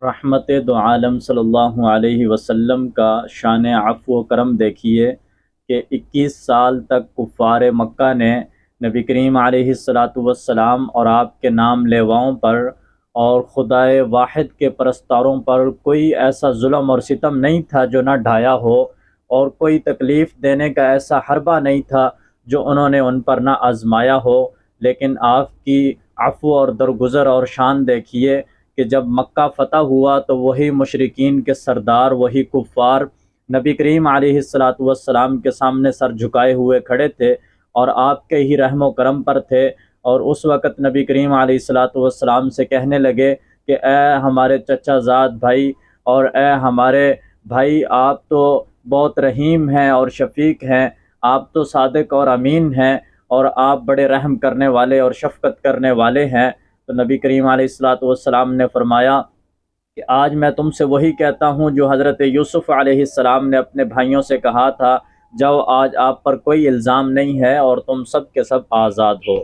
رحمت دو عالم صلی اللہ علیہ وسلم کا شان عفو و کرم دیکھیے کہ 21 سال تک کفار مکہ نے نبی کریم علیہ السلام اور آپ کے نام لیواؤں پر اور خدائے واحد کے پرستاروں پر کوئی ایسا ظلم اور ستم نہیں تھا جو نہ ڈھایا ہو، اور کوئی تکلیف دینے کا ایسا حربہ نہیں تھا جو انہوں نے ان پر نہ آزمایا ہو۔ لیکن آپ کی عفو اور درگزر اور شان دیکھیے کہ جب مکہ فتح ہوا تو وہی مشرکین کے سردار، وہی کفار نبی کریم علیہ السلام کے سامنے سر جھکائے ہوئے کھڑے تھے اور آپ کے ہی رحم و کرم پر تھے، اور اس وقت نبی کریم علیہ السلام سے کہنے لگے کہ اے ہمارے چچا زاد بھائی اور اے ہمارے بھائی، آپ تو بہت رحیم ہیں اور شفیق ہیں، آپ تو صادق اور امین ہیں، اور آپ بڑے رحم کرنے والے اور شفقت کرنے والے ہیں۔ تو نبی کریم علیہ السلام نے فرمایا کہ آج میں تم سے وہی کہتا ہوں جو حضرت یوسف علیہ السلام نے اپنے بھائیوں سے کہا تھا، جاؤ آج آپ پر کوئی الزام نہیں ہے اور تم سب کے سب آزاد ہو۔